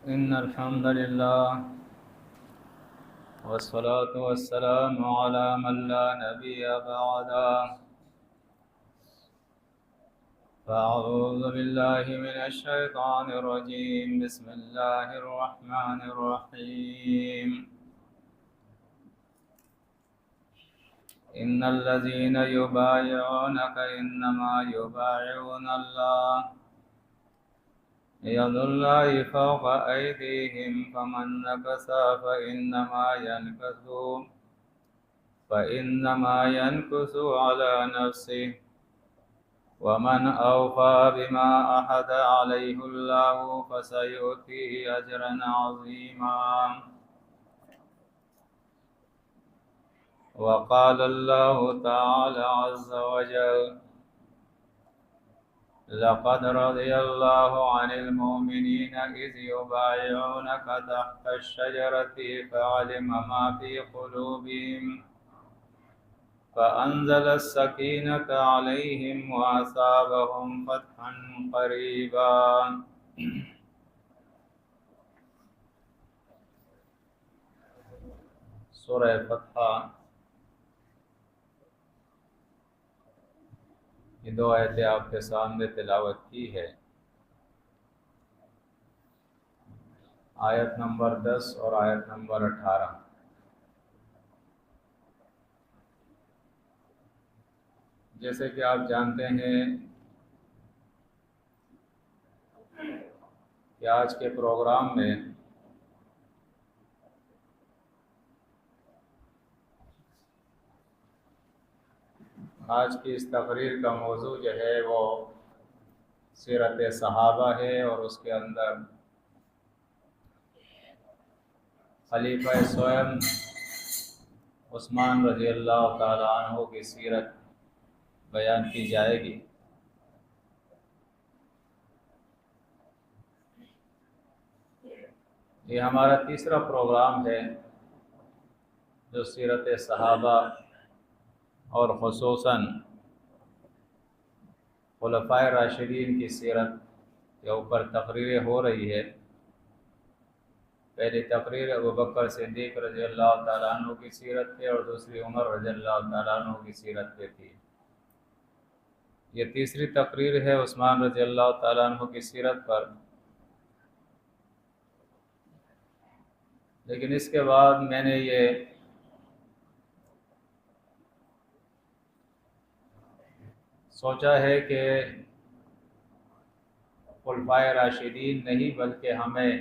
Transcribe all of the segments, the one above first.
إن الحمد لله والصلاة والسلام على من لا نبي بعده. فأعوذ بالله من الشيطان الرجيم. بسم الله الرحمن الرحيم. إن الذين يبايعونك إنما يبايعون الله يد الله فوق أيديهم فمن نكث فإنما ينكث على نفسه ومن أوفى بما عهد عليه الله فسيؤتيه أجرا عظيما. وقال الله تعالى عز وجل: لقد رضي الله عن المؤمنين إذ يبايعونك تحت الشجرة فعلم ما في قلوبهم فأنزل السكينة عليهم وأصابهم فتحا قريبا. سورہ فتح، یہ دو آیتیں آپ کے سامنے تلاوت کی ہے. آیت نمبر 10 اور آیت نمبر 18. جیسے کہ آپ جانتے ہیں کہ آج کے پروگرام میں آج کی اس تقریر کا موضوع جو ہے وہ سیرت صحابہ ہے، اور اس کے اندر خلیفہ سوئم عثمان رضی اللہ تعالیٰ عنہ کی سیرت بیان کی جائے گی. یہ ہمارا تیسرا پروگرام ہے جو سیرت صحابہ اور خصوصاً خلفائے راشدین کی سیرت کے اوپر تقریریں ہو رہی ہے. پہلی تقریر ابوبکر صدیق رضی اللہ تعالیٰ عنہ کی سیرت پہ اور دوسری عمر رضی اللہ تعالیٰ عنہ کی سیرت پہ تھی. یہ تیسری تقریر ہے عثمان رضی اللہ تعالیٰ عنہ کی سیرت پر. لیکن اس کے بعد میں نے یہ سوچا ہے کہ خلفائے راشدین نہیں بلکہ ہمیں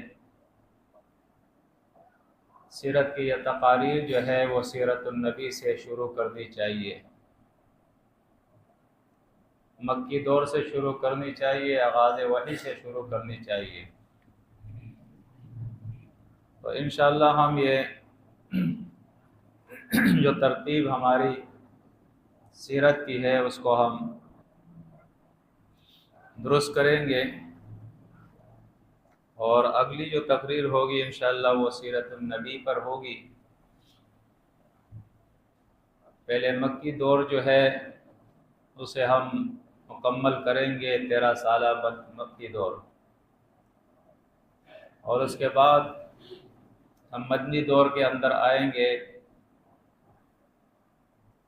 سیرت کی یہ تقاریر جو ہے وہ سیرت النبی سے شروع کرنی چاہیے، مکی دور سے شروع کرنی چاہیے، آغاز وحی سے شروع کرنی چاہیے. تو انشاءاللہ ہم یہ جو ترتیب ہماری سیرت کی ہے اس کو ہم درست کریں گے، اور اگلی جو تقریر ہوگی انشاءاللہ وہ سیرت النبی پر ہوگی. پہلے مکی دور جو ہے اسے ہم مکمل کریں گے، 13 سالہ مکی دور، اور اس کے بعد ہم مدنی دور کے اندر آئیں گے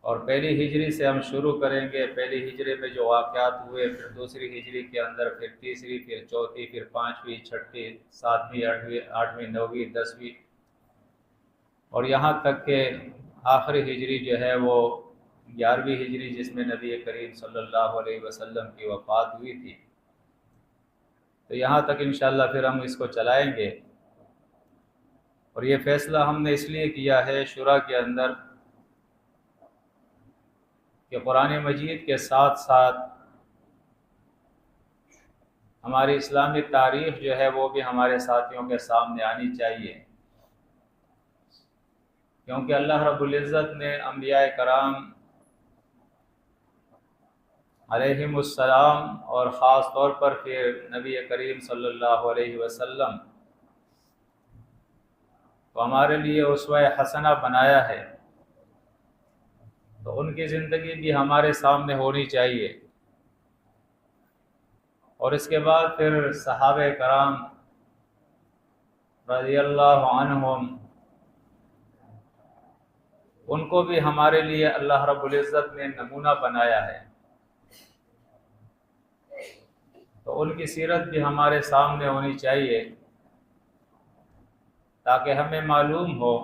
اور پہلی ہجری سے ہم شروع کریں گے. پہلی ہجری میں جو واقعات ہوئے، پھر دوسری ہجری کے اندر، پھر تیسری، پھر چوتھی، پھر پانچویں، چھٹی، ساتویں، آٹھویں، نویں، 10ویں، اور یہاں تک کہ آخری ہجری جو ہے وہ 11ویں ہجری، جس میں نبی کریم صلی اللہ علیہ وسلم کی وفات ہوئی تھی. تو یہاں تک انشاءاللہ پھر ہم اس کو چلائیں گے. اور یہ فیصلہ ہم نے اس لیے کیا ہے شورا کے اندر کہ قرآن مجید کے ساتھ ساتھ ہماری اسلامی تاریخ جو ہے وہ بھی ہمارے ساتھیوں کے سامنے آنی چاہیے، کیونکہ اللہ رب العزت نے انبیاء کرام علیہم السلام اور خاص طور پر پھر نبی کریم صلی اللہ علیہ وسلم کو ہمارے لیے اسوہ حسنہ بنایا ہے. تو ان کی زندگی بھی ہمارے سامنے ہونی چاہیے. اور اس کے بعد پھر صحابہ کرام رضی اللہ عنہم، ان کو بھی ہمارے لیے اللہ رب العزت نے نمونہ بنایا ہے، تو ان کی سیرت بھی ہمارے سامنے ہونی چاہیے تاکہ ہمیں معلوم ہو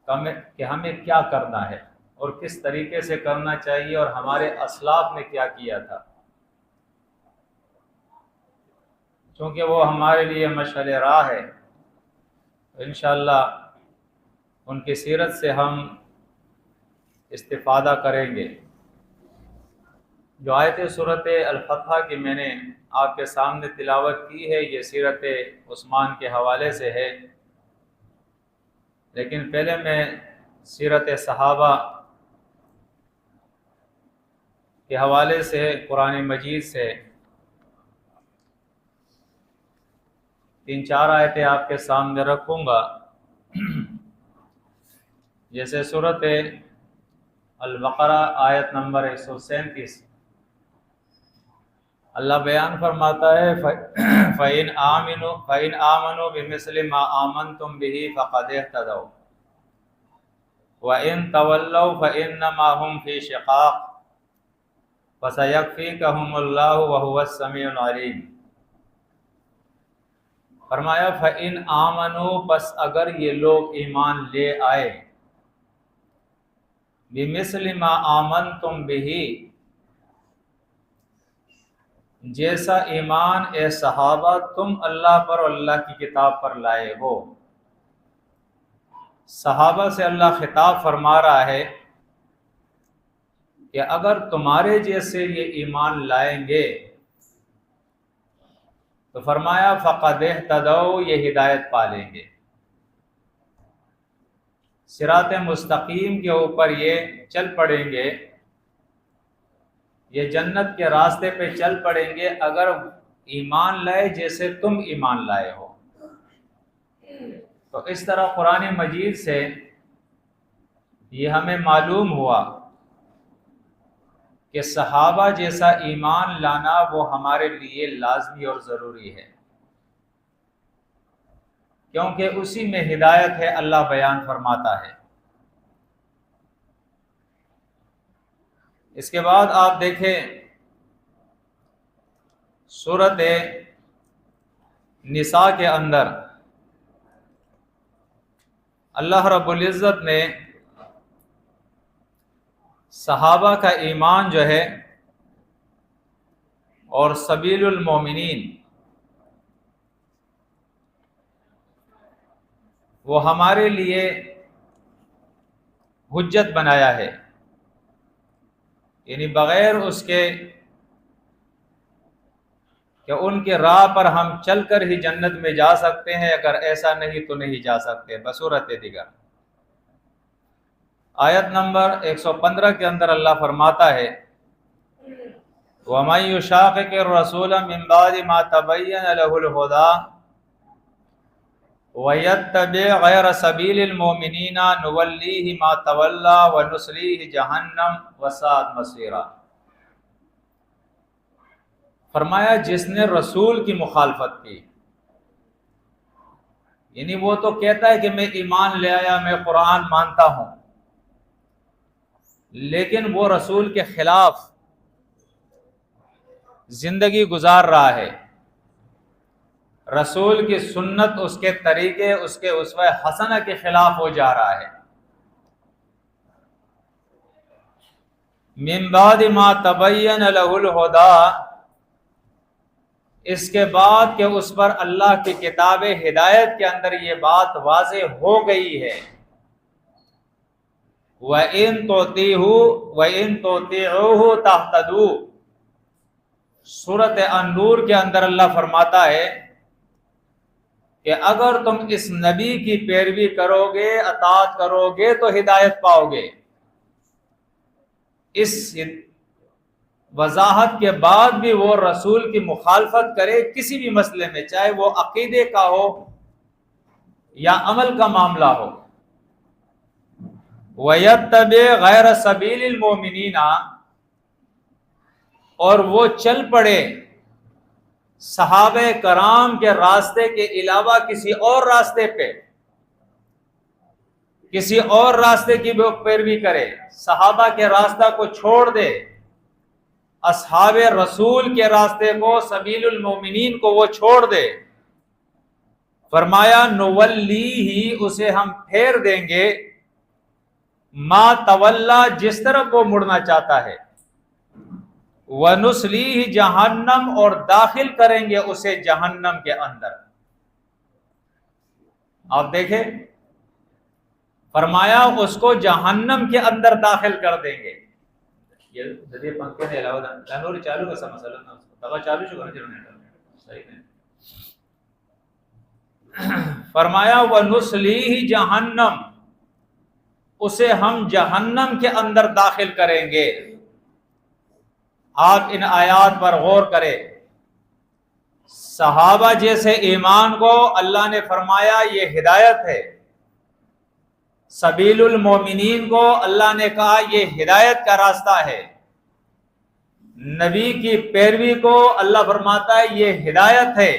کہ ہمیں کیا کرنا ہے اور کس طریقے سے کرنا چاہیے اور ہمارے اسلاف نے کیا کیا تھا، چونکہ وہ ہمارے لیے مشعل راہ ہے۔ انشاءاللہ ان کی سیرت سے ہم استفادہ کریں گے۔ جو آیت صورت الفتح کی میں نے آپ کے سامنے تلاوت کی ہے، یہ سیرت عثمان کے حوالے سے ہے، لیکن پہلے میں سیرت صحابہ کے حوالے سے قرآن مجید سے 3-4 آیتیں آپ کے سامنے رکھوں گا۔ جیسے سورت البقرہ آیت نمبر 137، اللہ بیان فرماتا ہے فَإِنْ آمَنُوا بِمِثْلِ مَا آمَنْتُمْ بِهِ فَقَدِ اهْتَدَوْا وَإِنْ تَوَلَّوْا فَإِنَّمَا هُمْ فِي شِقَاقٍ فَسَيَكْفِيكَهُمُ اللَّهُ وَهُوَ السَّمِيعُ الْعَلِيمُ۔ فرمایا فَإِنْ آمَنُوا، پس اگر یہ لوگ ایمان لے آئے، بِمِثْلِ مَا آمَنْتُمْ بِهِ، جیسا ایمان اے صحابہ تم اللہ پر اور اللہ کی کتاب پر لائے ہو۔ صحابہ سے اللہ خطاب فرما رہا ہے کہ اگر تمہارے جیسے یہ ایمان لائیں گے تو فرمایا فقد اہتدوا، یہ ہدایت پا لیں گے، صراط مستقیم کے اوپر یہ چل پڑیں گے، یہ جنت کے راستے پہ چل پڑیں گے اگر ایمان لائے جیسے تم ایمان لائے ہو۔ تو اس طرح قرآن مجید سے یہ ہمیں معلوم ہوا کہ صحابہ جیسا ایمان لانا وہ ہمارے لیے لازمی اور ضروری ہے، کیونکہ اسی میں ہدایت ہے، اللہ بیان فرماتا ہے۔ اس کے بعد آپ دیکھیں سورۃ نساء کے اندر اللہ رب العزت نے صحابہ کا ایمان جو ہے اور سبیل المومنین وہ ہمارے لیے حجت بنایا ہے، یعنی بغیر اس کے کہ ان کے راہ پر ہم چل کر ہی جنت میں جا سکتے ہیں، اگر ایسا نہیں تو نہیں جا سکتے۔ بصورت دیگر آیت نمبر 115 کے اندر اللہ فرماتا ہے وَمَن يُشَاقِقِ الرَّسُولَ مِن بَعْدِ مَا تَبَيَّنَ لَهُ الْهُدَىٰ وَيَتَّبِعْ غَيْرَ سَبِيلِ الْمُؤْمِنِينَ نُوَلِّهِ مَا تَوَلَّىٰ وَنُصْلِيهِ جَهَنَّمَ وَسَاءَتْ مَصِيرًا۔ فرمایا جس نے رسول کی مخالفت کی، یعنی وہ تو کہتا ہے کہ میں ایمان لے آیا، میں قرآن مانتا ہوں، لیکن وہ رسول کے خلاف زندگی گزار رہا ہے، رسول کی سنت، اس کے طریقے، اس کے اسوہ حسنہ کے خلاف ہو جا رہا ہے۔ من بعد ما تبین له الہدیٰ، اس کے بعد کہ اس پر اللہ کی کتاب ہدایت کے اندر یہ بات واضح ہو گئی ہے، وَإِن تُطِيعُوهُ تَهْتَدُوا، سورۃ النور کے اندر اللہ فرماتا ہے کہ اگر تم اس نبی کی پیروی کرو گے، اطاعت کرو گے تو ہدایت پاؤ گے۔ اس وضاحت کے بعد بھی وہ رسول کی مخالفت کرے کسی بھی مسئلے میں، چاہے وہ عقیدے کا ہو یا عمل کا معاملہ ہو، وَيَتَّبِعْ غَيْرَ سَبِيلِ الْمُؤْمِنِينَ، اور وہ چل پڑے صحابہ کرام کے راستے کے علاوہ کسی اور راستے پہ، کسی اور راستے کی پیروی کرے، صحابہ کے راستہ کو چھوڑ دے، اصحاب رسول کے راستے کو، سبیل المومنین کو وہ چھوڑ دے، فرمایا نولی ہی، اسے ہم پھیر دیں گے، ما تولا، جس طرف وہ مڑنا چاہتا ہے، وَنُسْلِيهِ جہنم، اور داخل کریں گے اسے جہنم کے اندر۔ آپ دیکھیں، فرمایا اس کو جہنم کے اندر داخل کر دیں گے۔ یہ ذریعے پنکھے نے علاوہ لانوری چالو کا سا مسئلہ نا، دوا چالو شو کرنا چاہیے، صحیح نہیں۔ فرمایا وَنُسْلِيهِ جہنم، اسے ہم جہنم کے اندر داخل کریں گے۔ آپ ان آیات پر غور کریں، صحابہ جیسے ایمان کو اللہ نے فرمایا یہ ہدایت ہے، سبیل المومنین کو اللہ نے کہا یہ ہدایت کا راستہ ہے، نبی کی پیروی کو اللہ فرماتا ہے یہ ہدایت ہے،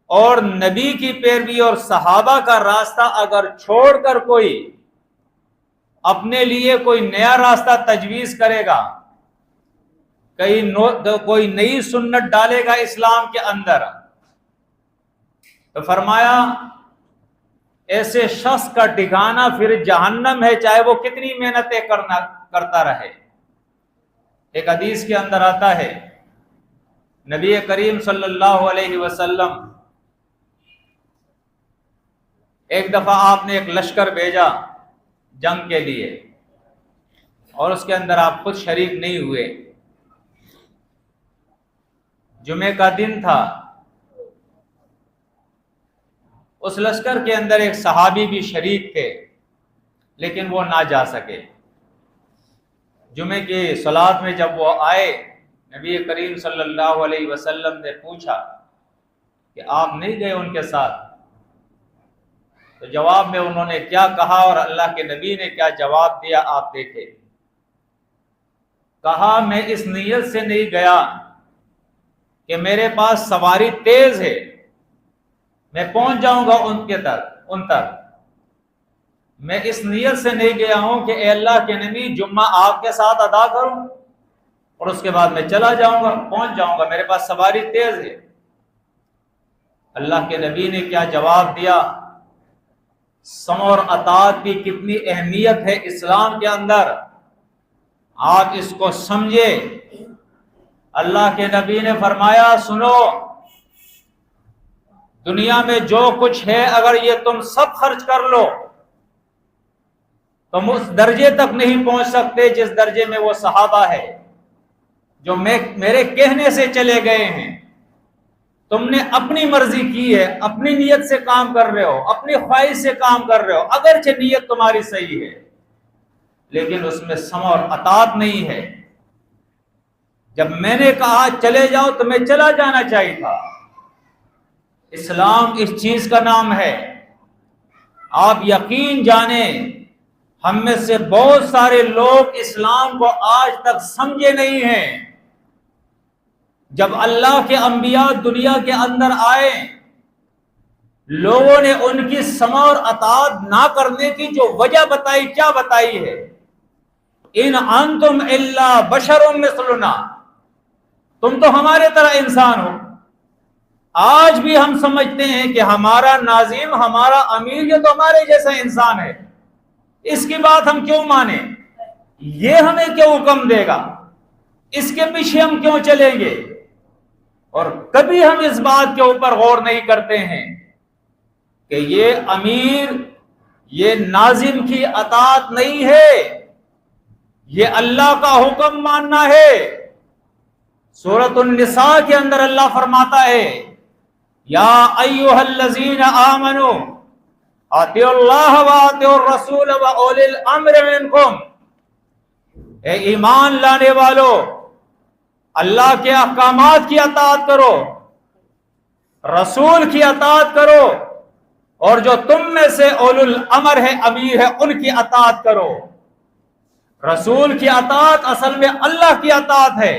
اور نبی کی پیروی اور صحابہ کا راستہ اگر چھوڑ کر کوئی اپنے لیے کوئی نیا راستہ تجویز کرے گا، کوئی نئی سنت ڈالے گا اسلام کے اندر، تو فرمایا ایسے شخص کا ٹھکانہ پھر جہنم ہے، چاہے وہ کتنی محنتیں کرتا رہے۔ ایک حدیث کے اندر آتا ہے، نبی کریم صلی اللہ علیہ وسلم ایک دفعہ آپ نے ایک لشکر بھیجا جنگ کے لیے، اور اس کے اندر آپ خود شریک نہیں ہوئے۔ جمعے کا دن تھا، اس لشکر کے اندر ایک صحابی بھی شریک تھے، لیکن وہ نہ جا سکے۔ جمعے کی صلاۃ میں جب وہ آئے، نبی کریم صلی اللہ علیہ وسلم نے پوچھا کہ آپ نہیں گئے ان کے ساتھ؟ تو جواب میں انہوں نے کیا کہا اور اللہ کے نبی نے کیا جواب دیا، آپ دیکھیں۔ کہا میں اس نیت سے نہیں گیا کہ میرے پاس سواری تیز ہے، میں پہنچ جاؤں گا ان تک، میں اس نیت سے نہیں گیا ہوں کہ اے اللہ کے نبی جمعہ آپ کے ساتھ ادا کروں اور اس کے بعد میں چلا جاؤں گا، پہنچ جاؤں گا، میرے پاس سواری تیز ہے۔ اللہ کے نبی نے کیا جواب دیا؟ سمع اور اطاعت کی کتنی اہمیت ہے اسلام کے اندر، آپ اس کو سمجھے۔ اللہ کے نبی نے فرمایا سنو، دنیا میں جو کچھ ہے اگر یہ تم سب خرچ کر لو، تم اس درجے تک نہیں پہنچ سکتے جس درجے میں وہ صحابہ ہے جو میرے کہنے سے چلے گئے ہیں۔ تم نے اپنی مرضی کی ہے، اپنی نیت سے کام کر رہے ہو، اپنی خواہش سے کام کر رہے ہو، اگرچہ نیت تمہاری صحیح ہے لیکن اس میں سمع اور اطاعت نہیں ہے۔ جب میں نے کہا چلے جاؤ تو میں چلا جانا چاہیے تھا۔ اسلام اس چیز کا نام ہے۔ آپ یقین جانیں ہم میں سے بہت سارے لوگ اسلام کو آج تک سمجھے نہیں ہیں۔ جب اللہ کے انبیاء دنیا کے اندر آئے، لوگوں نے ان کی سمع اور اطاعت نہ کرنے کی جو وجہ بتائی، کیا بتائی ہے؟ ان انتم الا بشر مثلنا، تم تو ہمارے طرح انسان ہو۔ آج بھی ہم سمجھتے ہیں کہ ہمارا ناظم، ہمارا امیر یہ تو ہمارے جیسا انسان ہے، اس کی بات ہم کیوں مانیں؟ یہ ہمیں کیوں حکم دے گا؟ اس کے پیچھے ہم کیوں چلیں گے؟ اور کبھی ہم اس بات کے اوپر غور نہیں کرتے ہیں کہ یہ امیر، یہ ناظم کی اطاعت نہیں ہے، یہ اللہ کا حکم ماننا ہے۔ سورۃ النساء کے اندر اللہ فرماتا ہے یا ایھا الذین آمنوا اطیعوا اللہ واطیعوا الرسول واولی الامر منکم، اے ایمان لانے والو اللہ کے احکامات کی اطاعت کرو، رسول کی اطاعت کرو، اور جو تم میں سے اولو الامر ہے، امیر ہے، ان کی اطاعت کرو۔ رسول کی اطاعت اصل میں اللہ کی اطاعت ہے،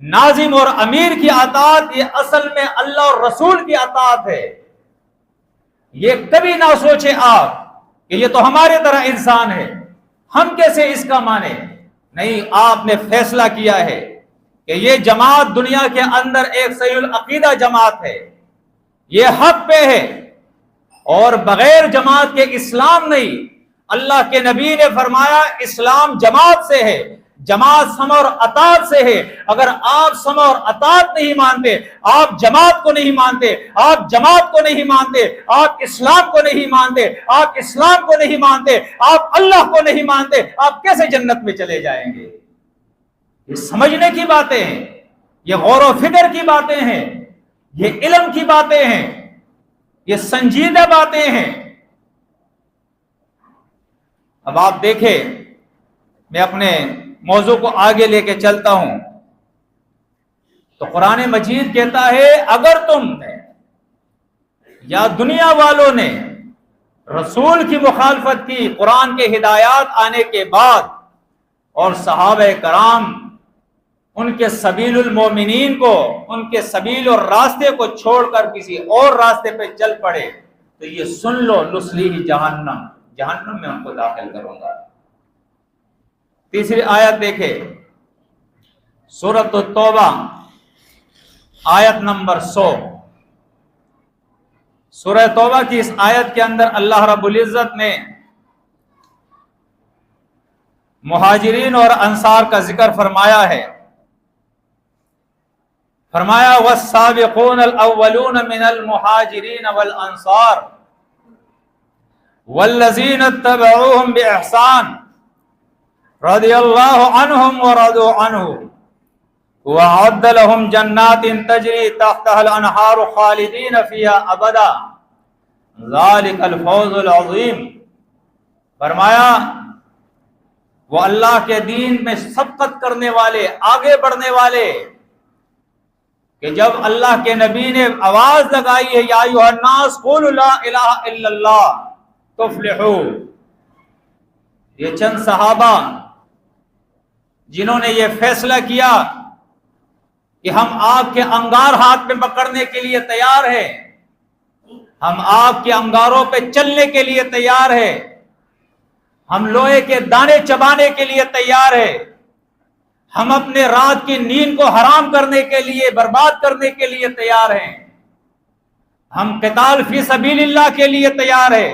ناظم اور امیر کی اطاعت یہ اصل میں اللہ اور رسول کی اطاعت ہے. یہ کبھی نہ سوچے آپ کہ یہ تو ہمارے طرح انسان ہے، ہم کیسے اس کا مانیں. نہیں، آپ نے فیصلہ کیا ہے کہ یہ جماعت دنیا کے اندر ایک صحیح العقیدہ جماعت ہے، یہ حق پہ ہے، اور بغیر جماعت کے اسلام نہیں. اللہ کے نبی نے فرمایا اسلام جماعت سے ہے، جماعت سمع اور اطاعت سے ہے. اگر آپ سمع اور اطاعت نہیں مانتے، آپ جماعت کو نہیں مانتے، آپ جماعت کو نہیں مانتے، آپ اسلام کو نہیں مانتے، آپ اسلام کو نہیں مانتے، آپ اللہ کو نہیں مانتے، آپ کیسے جنت میں چلے جائیں گے؟ یہ سمجھنے کی باتیں ہیں، یہ غور و فکر کی باتیں ہیں، یہ علم کی باتیں ہیں، یہ سنجیدہ باتیں ہیں. اب آپ دیکھیں، میں اپنے موضوع کو آگے لے کے چلتا ہوں. تو قرآن مجید کہتا ہے اگر تم نے یا دنیا والوں نے رسول کی مخالفت کی قرآن کے ہدایات آنے کے بعد، اور صحابہ کرام ان کے سبیل المومنین کو، ان کے سبیل اور راستے کو چھوڑ کر کسی اور راستے پہ چل پڑے، تو یہ سن لو نصلیہ جہنم، جہنم میں ان کو داخل کروں گا. تیسری آیت دیکھیں، سورۃ التوبہ آیت نمبر 100. سورہ توبہ کی اس آیت کے اندر اللہ رب العزت نے مہاجرین اور انصار کا ذکر فرمایا ہے. فرمایا والسابقون الاولون من المہاجرین والانصار والذین اتبعوهم باحسان رضی اللہ عنہم ورضوا عنہ وأعد لهم جنات تجری تحتها الانہار خالدین فیہا ابدا ذلک الفوز العظیم. فرمایا وہ اللہ کے دین میں سبقت کرنے والے، آگے بڑھنے والے، کہ جب اللہ کے نبی نے آواز لگائی ہے یا ایھا الناس قولوا لا الہ الا اللہ تفلحوا، یہ چند صحابہ جنہوں نے یہ فیصلہ کیا کہ ہم آپ کے انگار ہاتھ میں پکڑنے کے لیے تیار ہیں، ہم آپ کے انگاروں پہ چلنے کے لیے تیار ہیں، ہم لوہے کے دانے چبانے کے لیے تیار ہیں، ہم اپنے رات کی نیند کو حرام کرنے کے لیے، برباد کرنے کے لیے تیار ہیں، ہم قتال فی سبیل اللہ کے لیے تیار ہیں،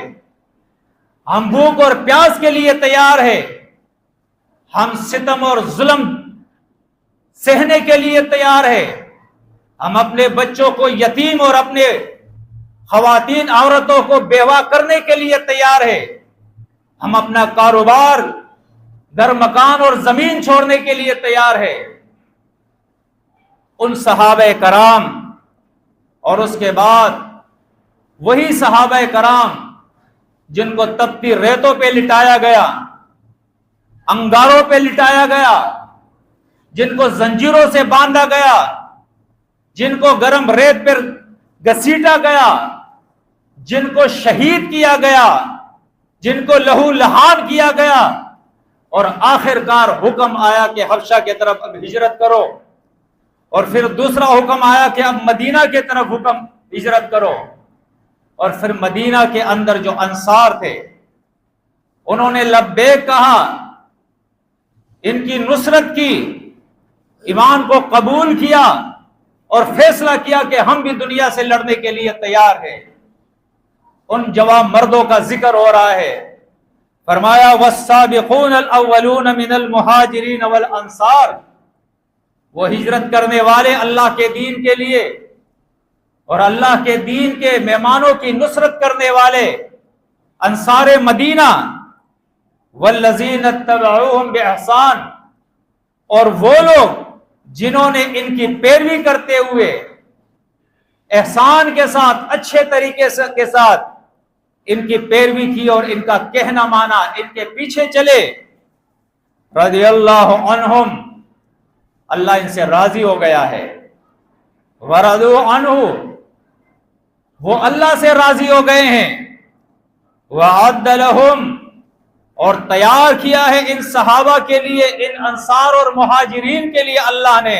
ہم بھوک اور پیاس کے لیے تیار ہیں، ہم ستم اور ظلم سہنے کے لیے تیار ہیں، ہم اپنے بچوں کو یتیم اور اپنے خواتین عورتوں کو بیوہ کرنے کے لیے تیار ہیں، ہم اپنا کاروبار، در مکان اور زمین چھوڑنے کے لیے تیار ہے. ان صحابہ کرام اور اس کے بعد وہی صحابہ کرام جن کو تپتی ریتوں پہ لٹایا گیا، انگاروں پہ لٹایا گیا، جن کو زنجیروں سے باندھا گیا، جن کو گرم ریت پر گھسیٹا گیا، جن کو شہید کیا گیا، جن کو لہو لہان کیا گیا، اور آخر کار حکم آیا کہ حبشہ کی طرف اب ہجرت کرو، اور پھر دوسرا حکم آیا کہ اب مدینہ کی طرف حکم ہجرت کرو. اور پھر مدینہ کے اندر جو انصار تھے انہوں نے لبیک کہا، ان کی نصرت کی، ایمان کو قبول کیا اور فیصلہ کیا کہ ہم بھی دنیا سے لڑنے کے لیے تیار ہیں. ان جوان مردوں کا ذکر ہو رہا ہے. فرمایا والسابقون الاولون من المہاجرین والانصار، وہ ہجرت کرنے والے اللہ کے دین کے لیے اور اللہ کے دین کے مہمانوں کی نصرت کرنے والے انصار مدینہ، والذین اتبعوہم باحسان، اور وہ لوگ جنہوں نے ان کی پیروی کرتے ہوئے احسان کے ساتھ، اچھے طریقے کے ساتھ ان کی پیروی کی اور ان کا کہنا مانا، ان کے پیچھے چلے، رضی اللہ عنہم، اللہ ان سے راضی ہو گیا ہے، ورضوا عنہ، وہ اللہ سے راضی ہو گئے ہیں، وَأَعَدَّ لَهُمْ، اور تیار کیا ہے ان صحابہ کے لیے، ان انصار اور مہاجرین کے لیے اللہ نے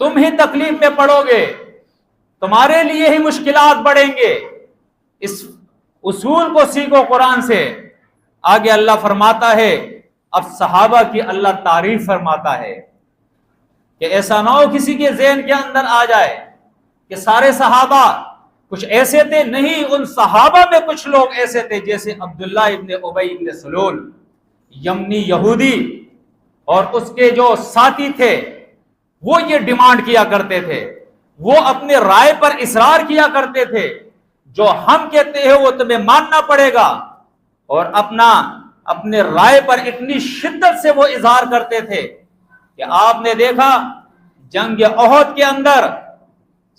تم ہی تکلیف میں پڑو گے، تمہارے لیے ہی مشکلات بڑھیں گے۔ اس اصول کو سیکھو قرآن سے۔ آگے اللہ فرماتا ہے، اب صحابہ کی اللہ تعریف فرماتا ہے کہ ایسا نہ ہو کسی کے ذہن کے اندر آ جائے کہ سارے صحابہ کچھ ایسے تھے، نہیں، ان صحابہ میں کچھ لوگ ایسے تھے جیسے عبداللہ ابن ابی ابن سلول، یمنی یہودی، اور اس کے جو ساتھی تھے وہ یہ ڈیمانڈ کیا کرتے تھے، وہ اپنے رائے پر اصرار کیا کرتے تھے، جو ہم کہتے ہیں وہ تمہیں ماننا پڑے گا، اور اپنے رائے پر اتنی شدت سے وہ اظہار کرتے تھے کہ آپ نے دیکھا جنگ احد کے اندر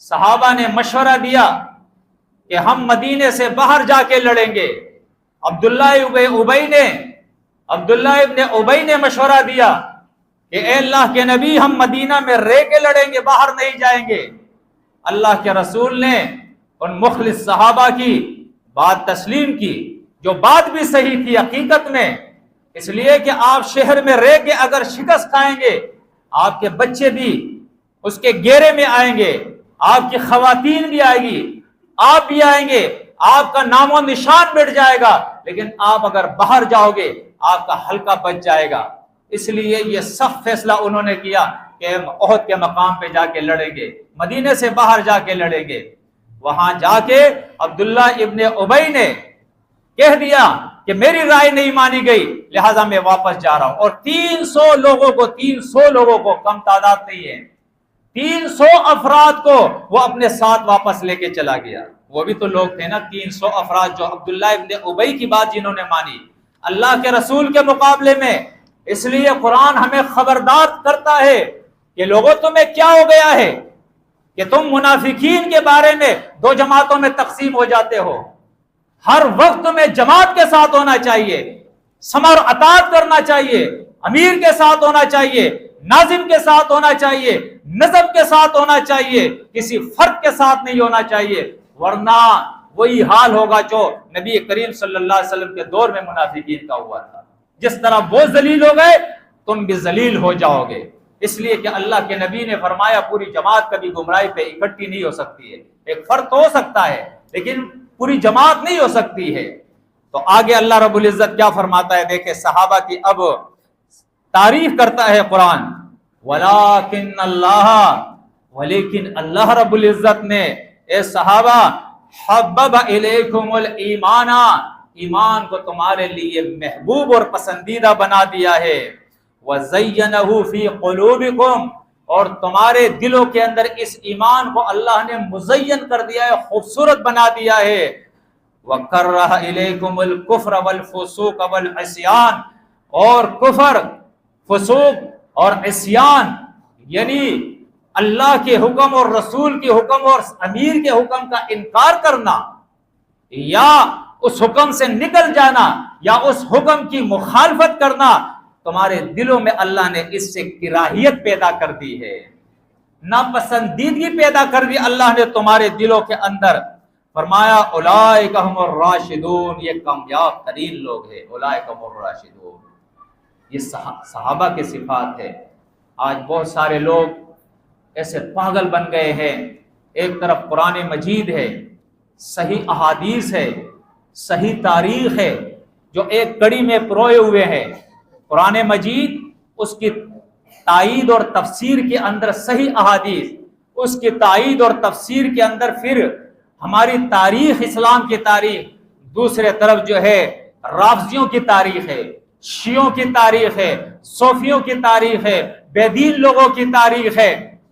صحابہ نے مشورہ دیا کہ ہم مدینے سے باہر جا کے لڑیں گے۔ عبداللہ ابن ابی نے مشورہ دیا کہ اے اللہ کے نبی، ہم مدینہ میں رہ کے لڑیں گے، باہر نہیں جائیں گے۔ اللہ کے رسول نے ان مخلص صحابہ کی بات تسلیم کی، جو بات بھی صحیح تھی حقیقت میں، اس لیے کہ آپ شہر میں رہ کے اگر شکست کھائیں گے، آپ کے بچے بھی اس کے گھیرے میں آئیں گے، آپ کی خواتین بھی آئے گی، آپ بھی آئیں گے، آپ کا نام و نشان مٹ جائے گا، لیکن آپ اگر باہر جاؤ گے آپ کا حلقہ بچ جائے گا۔ اس لیے یہ سخت فیصلہ انہوں نے کیا کہ ہم احد کے مقام پہ جا کے لڑیں گے، مدینے سے باہر جا کے لڑیں گے۔ وہاں جا کے عبداللہ ابن ابی نے کہہ دیا کہ میری رائے نہیں مانی گئی، لہٰذا میں واپس جا رہا ہوں، اور 300 لوگوں کو کم تعداد نہیں ہے، 300 افراد کو وہ اپنے ساتھ واپس لے کے چلا گیا۔ وہ بھی تو لوگ تھے نا 300 افراد جو عبداللہ ابن ابی کی بات جنہوں نے مانی اللہ کے رسول کے مقابلے میں۔ اس لیے قرآن ہمیں خبردار کرتا ہے کہ لوگوں تمہیں کیا ہو گیا ہے کہ تم منافقین کے بارے میں 2 جماعتوں میں تقسیم ہو جاتے ہو۔ ہر وقت تمہیں جماعت کے ساتھ ہونا چاہیے، سمر اطاعت کرنا چاہیے، امیر کے ساتھ ہونا چاہیے، ناظم کے ساتھ ہونا چاہیے، نظم کے ساتھ ہونا چاہیے، کسی فرد کے ساتھ نہیں ہونا چاہیے، ورنہ وہی حال ہوگا جو نبی کریم صلی اللہ علیہ وسلم کے دور میں منافقین کا ہوا تھا۔ جس طرح وہ ذلیل ہو گئے تم بھی ذلیل ہو جاؤ گے، اس لیے کہ اللہ کے نبی نے فرمایا پوری جماعت کبھی گمراہی پہ اکٹھی نہیں ہو سکتی ہے، ایک فرد تو ہو سکتا ہے لیکن پوری جماعت نہیں ہو سکتی ہے۔ تو آگے اللہ رب العزت کیا فرماتا ہے، دیکھیں صحابہ کی اب تعریف کرتا ہے قرآن، ولیکن اللہ رب العزت نے اے صحابہ حبب الیکم الایمان، ایمان کو تمہارے لیے محبوب اور پسندیدہ بنا دیا ہے، وزینہ فی قلوبکم، اور تمہارے دلوں کے اندر اس ایمان کو اللہ نے مزین کر دیا ہے، خوبصورت بنا دیا ہے، وکرہ الیکم الکفر والفسوق والعصیان، اور کفر، فسوق اور عصیان یعنی اللہ کے حکم اور رسول کے حکم اور امیر کے حکم کا انکار کرنا، یا اس حکم سے نکل جانا، یا اس حکم کی مخالفت کرنا، تمہارے دلوں میں اللہ نے اس سے کراہیت پیدا کر دی ہے، ناپسندیدگی پیدا کر دی اللہ نے تمہارے دلوں کے اندر۔ فرمایا اولئک هم الراشدون، یہ کامیاب ترین لوگ ہیں، اولئک هم الراشدون، یہ صحابہ کے صفات ہے۔ آج بہت سارے لوگ ایسے پاگل بن گئے ہیں، ایک طرف قرآن مجید ہے، صحیح احادیث ہے، صحیح تاریخ ہے، جو ایک کڑی میں پروئے ہوئے ہیں، قرآن مجید، اس کی تائید اور تفسیر کے اندر صحیح احادیث، اس کی تائید اور تفسیر کے اندر پھر ہماری تاریخ، اسلام کی تاریخ، دوسرے طرف جو ہے رافضیوں کی تاریخ ہے، شیعوں کی تاریخ ہے، صوفیوں کی تاریخ ہے، بے دین لوگوں کی تاریخ ہے،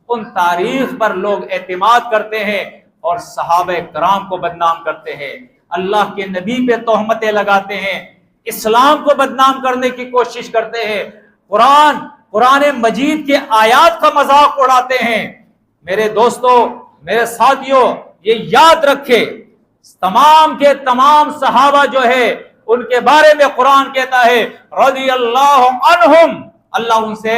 ان تاریخ پر لوگ اعتماد کرتے ہیں اور صحابہ کرام کو بدنام کرتے ہیں، اللہ کے نبی پہ تہمتیں لگاتے ہیں، اسلام کو بدنام کرنے کی کوشش کرتے ہیں، قرآن مجید کے آیات کا مذاق اڑاتے ہیں۔ میرے دوستو، میرے ساتھیوں، یہ یاد رکھے، تمام کے تمام صحابہ جو ہے ان کے بارے میں قرآن کہتا ہے رضی اللہ عنہم، اللہ ان سے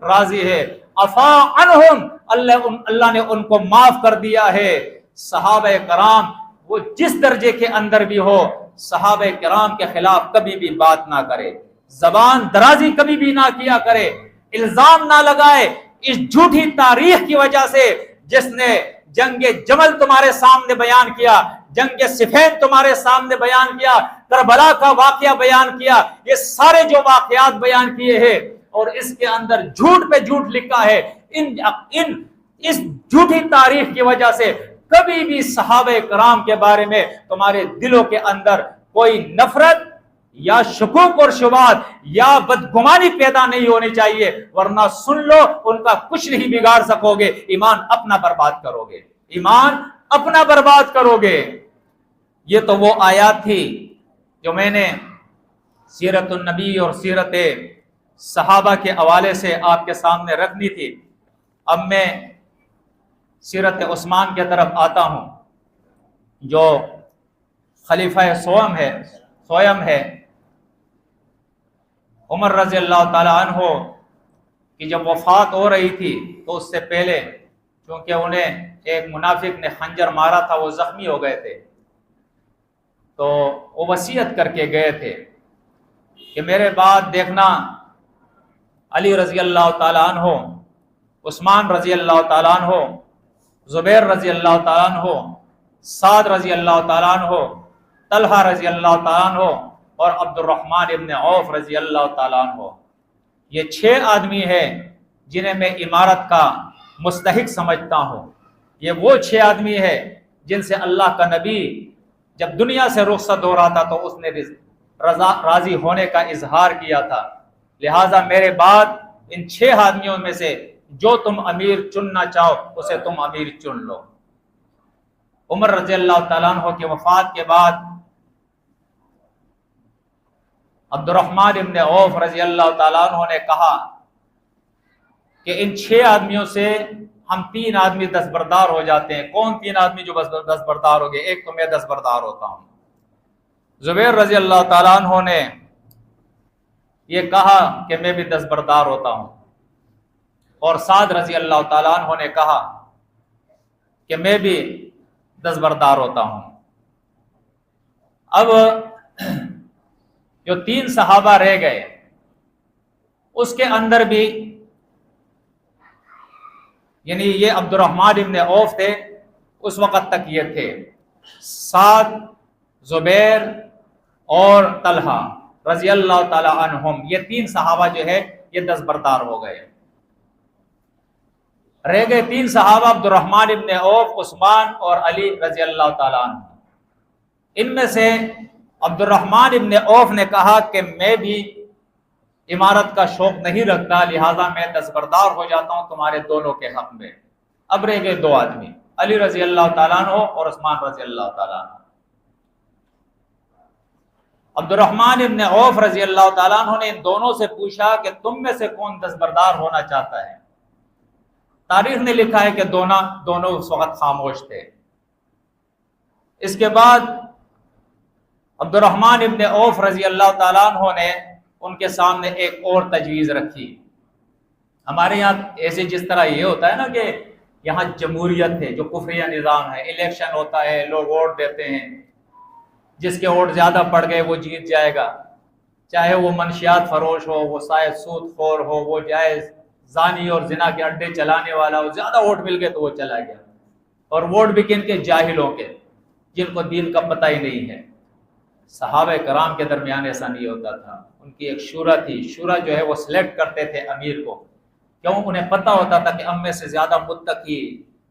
راضی ہے، عفا عنہم، اللہ نے ان کو معاف کر دیا ہے۔ صحابہ کرام وہ جس درجے کے اندر بھی ہو، صحابہ کرام کے خلاف کبھی بھی بات نہ کرے، زبان درازی کبھی بھی نہ کیا کرے، الزام نہ لگائے اس جھوٹی تاریخ کی وجہ سے جس نے جنگ جمل تمہارے سامنے بیان کیا، جنگ صفین تمہارے سامنے بیان کیا، کربلا کا واقعہ بیان کیا، یہ سارے جو واقعات بیان کیے ہیں اور اس کے اندر جھوٹ پہ جھوٹ لکھا ہے، اس جھوٹی تاریخ کی وجہ سے کبھی بھی صحابہ کرام کے بارے میں تمہارے دلوں کے اندر کوئی نفرت یا شکوک اور شبہات یا بدگمانی پیدا نہیں ہونی چاہیے، ورنہ سن لو ان کا کچھ نہیں بگاڑ سکو گے، ایمان اپنا برباد کرو گے، ایمان اپنا برباد کرو گے۔ یہ تو وہ آیات تھی جو میں نے سیرت النبی اور سیرت صحابہ کے حوالے سے آپ کے سامنے رکھنی تھی۔ اب میں سیرت عثمان کی طرف آتا ہوں جو خلیفہ سویم ہے۔ عمر رضی اللہ تعالی عنہ کی جب وفات ہو رہی تھی تو اس سے پہلے چونکہ انہیں ایک منافق نے خنجر مارا تھا، وہ زخمی ہو گئے تھے، تو وہ وصیت کر کے گئے تھے کہ میرے بعد دیکھنا علی رضی اللہ تعالی عنہ، عثمان رضی اللہ تعالی عنہ، زبیر رضی اللہ تعالی عنہ، سعد رضی اللہ تعالی عنہ، طلحہ رضی اللہ تعالی عنہ اور عبد الرحمن ابن عوف رضی اللہ تعالیٰ عنہ، یہ 6 آدمی ہیں جنہیں میں امارت کا مستحق سمجھتا ہوں۔ یہ وہ 6 آدمی ہیں جن سے اللہ کا نبی جب دنیا سے رخصت ہو رہا تھا تو اس نے راضی ہونے کا اظہار کیا تھا، لہٰذا میرے بعد ان 6 آدمیوں میں سے جو تم امیر چننا چاہو اسے تم امیر چن لو۔ عمر رضی اللہ تعالیٰ عنہ کی وفات کے بعد عبد الرحمن ابن عوف رضی اللہ تعالیٰ عنہ نے کہا کہ ان 6 آدمیوں سے ہم 3 آدمی دستبردار ہو جاتے ہیں۔ کون 3 آدمی جو دستبردار ہو گئے؟ ایک تو میں دستبردار ہوتا ہوں۔ زبیر رضی اللہ تعالیٰ عنہ نے یہ کہا کہ میں بھی دستبردار ہوتا ہوں، اور سعد رضی اللہ تعالیٰ عنہ نے کہا کہ میں بھی دستبردار ہوتا ہوں۔ اب جو 3 صحابہ رہ گئے اس کے اندر بھی، یعنی یہ عبد الرحمن ابن عوف تھے اس وقت تک، یہ تھے سعد، زبیر اور طلحہ رضی اللہ تعالی عنہم، یہ 3 صحابہ جو ہے یہ دستبردار ہو گئے۔ رہ گئے 3 صحابہ عبد الرحمن ابن عوف، عثمان اور علی رضی اللہ تعالی عنہ۔ ان میں سے عبد الرحمن ابن عوف نے کہا کہ میں بھی امارت کا شوق نہیں رکھتا، لہٰذا میں دستبردار ہو جاتا ہوں تمہارے دونوں کے حق میں۔ اب رہ گئے 2 آدمی، علی رضی اللہ تعالیٰ عنہ اور عثمان رضی اللہ تعالیٰ عنہ۔ عبد الرحمن ابن عوف رضی اللہ تعالیٰ عنہ نے ان دونوں سے پوچھا کہ تم میں سے کون دستبردار ہونا چاہتا ہے؟ تاریخ نے لکھا ہے کہ دونوں اس وقت خاموش تھے۔ اس کے بعد عبد الرحمن ابن عوف رضی اللہ تعالیٰ عنہ نے ان کے سامنے ایک اور تجویز رکھی۔ ہمارے یہاں ایسے جس طرح یہ ہوتا ہے نا کہ یہاں جمہوریت ہے، جو کفریہ نظام ہے، الیکشن ہوتا ہے، لوگ ووٹ دیتے ہیں، جس کے ووٹ زیادہ پڑ گئے وہ جیت جائے گا، چاہے وہ منشیات فروش ہو، وہ شاید سود خور ہو، وہ جائز زانی اور زنا کے اڈے چلانے والا ہو، زیادہ ووٹ مل گئے تو وہ چلا گیا۔ اور ووٹ بھی کن کے؟ جاہلوں کے، جن کو دین کا پتہ ہی نہیں ہے۔ صحابہ کرام کے درمیان ایسا نہیں ہوتا تھا، ان کی ایک شورا تھی، شورا جو ہے وہ سلیکٹ کرتے تھے امیر کو، کیوں؟ انہیں پتہ ہوتا تھا کہ ہم میں سے زیادہ متقی،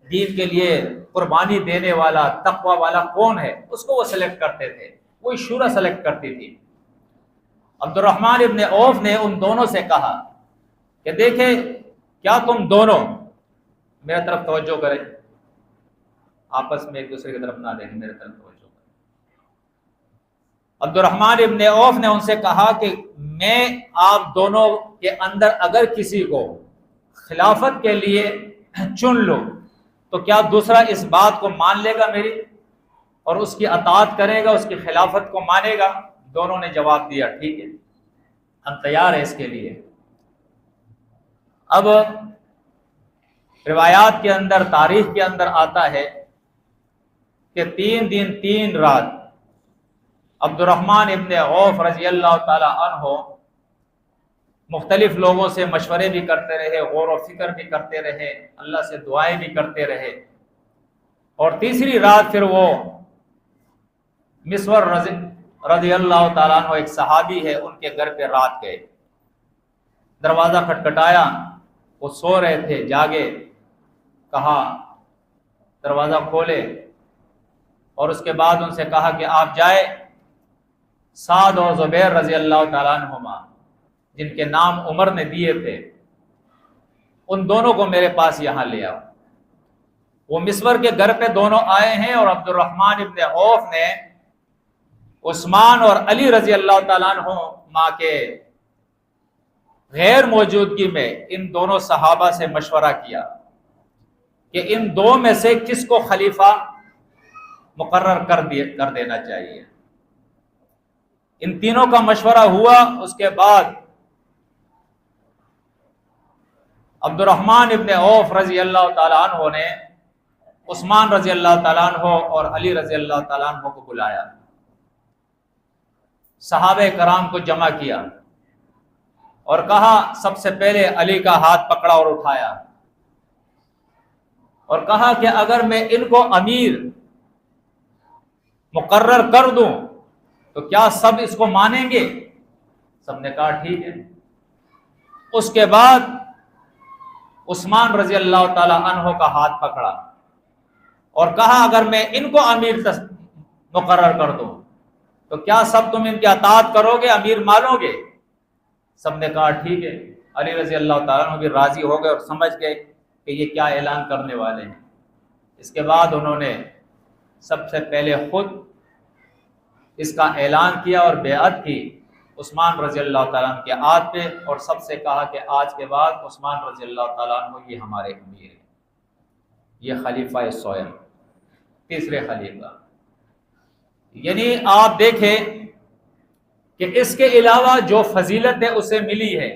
دین کے لیے قربانی دینے والا، تقوی والا کون ہے، اس کو وہ سلیکٹ کرتے تھے، وہی شورا سلیکٹ کرتی تھی۔ عبد الرحمن ابن عوف نے ان دونوں سے کہا کہ دیکھیں کیا تم دونوں میرے طرف توجہ کریں، آپس میں ایک دوسرے کی طرف نہ دیکھیں، میرے طرف توجہ کریں۔ عبد الرحمن ابن عوف نے ان سے کہا کہ میں آپ دونوں کے اندر اگر کسی کو خلافت کے لیے چن لوں تو کیا دوسرا اس بات کو مان لے گا میری اور اس کی اطاعت کرے گا، اس کی خلافت کو مانے گا؟ دونوں نے جواب دیا ٹھیک ہے، ہم تیار ہیں اس کے لیے۔ اب روایات کے اندر، تاریخ کے اندر آتا ہے کہ 3 دن 3 رات عبد الرحمن ابن عوف رضی اللہ تعالی عنہ مختلف لوگوں سے مشورے بھی کرتے رہے، غور و فکر بھی کرتے رہے، اللہ سے دعائیں بھی کرتے رہے، اور تیسری رات پھر وہ مسور رضی اللہ تعالیٰ عنہ ایک صحابی ہے، ان کے گھر پہ رات گئے، دروازہ کھٹکھٹایا، وہ سو رہے تھے، جاگے، کہا دروازہ کھولے، اور اس کے بعد ان سے کہا کہ آپ جائے سعد اور زبیر رضی اللہ تعالیٰ عنہما، جن کے نام عمر نے دیے تھے، ان دونوں کو میرے پاس یہاں لے آؤ۔ وہ مسور کے گھر پہ دونوں آئے ہیں، اور عبد الرحمن ابن عوف نے عثمان اور علی رضی اللہ تعالیٰ عنہما کے غیر موجودگی میں ان دونوں صحابہ سے مشورہ کیا کہ ان دو میں سے کس کو خلیفہ مقرر کر دینا چاہیے۔ ان تینوں کا مشورہ ہوا، اس کے بعد عبد الرحمن ابن عوف رضی اللہ تعالیٰ عنہ نے عثمان رضی اللہ تعالیٰ عنہ اور علی رضی اللہ تعالیٰ عنہ کو بلایا، صحابہ کرام کو جمع کیا اور کہا، سب سے پہلے علی کا ہاتھ پکڑا اور اٹھایا اور کہا کہ اگر میں ان کو امیر مقرر کر دوں تو کیا سب اس کو مانیں گے؟ سب نے کہا ٹھیک ہے۔ اس کے بعد عثمان رضی اللہ تعالی عنہ کا ہاتھ پکڑا اور کہا اگر میں ان کو امیر مقرر کر دوں تو کیا سب تم ان کی اطاعت کرو گے، امیر مانو گے؟ سب نے کہا ٹھیک ہے۔ علی رضی اللہ تعالیٰ عنہ بھی راضی ہو گئے اور سمجھ گئے کہ یہ کیا اعلان کرنے والے ہیں۔ اس کے بعد انہوں نے سب سے پہلے خود اس کا اعلان کیا اور بیعت کی عثمان رضی اللہ تعالیٰ عنہ کے ہاتھ پہ، اور سب سے کہا کہ آج کے بعد عثمان رضی اللہ تعالیٰ عنہ یہ ہمارے امیر ہیں، یہ خلیفہ سوئم، تیسرے خلیفہ۔ یعنی آپ دیکھیں کہ اس کے علاوہ جو فضیلت ہے اسے ملی ہے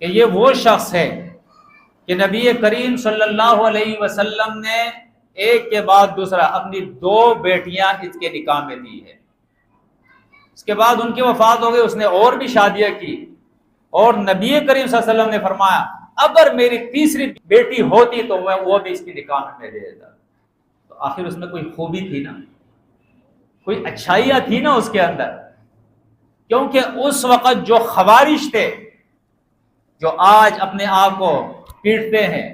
کہ یہ وہ شخص ہے کہ نبی کریم صلی اللہ علیہ وسلم نے ایک کے بعد دوسرا اپنی 2 بیٹیاں اس کے نکاح میں دی ہے۔ اس کے بعد ان کی وفات ہو گئی، اس نے اور بھی شادیاں کی، اور نبی کریم صلی اللہ علیہ وسلم نے فرمایا اگر میری تیسری بیٹی ہوتی تو میں وہ بھی اس کی نکاح میں دے دیتا۔ تو آخر اس میں کوئی خوبی تھی نا، کوئی اچھائیاں تھی نا اس کے اندر، کیونکہ اس وقت جو خوارج تھے، جو آج اپنے آپ کو پیٹتے ہیں،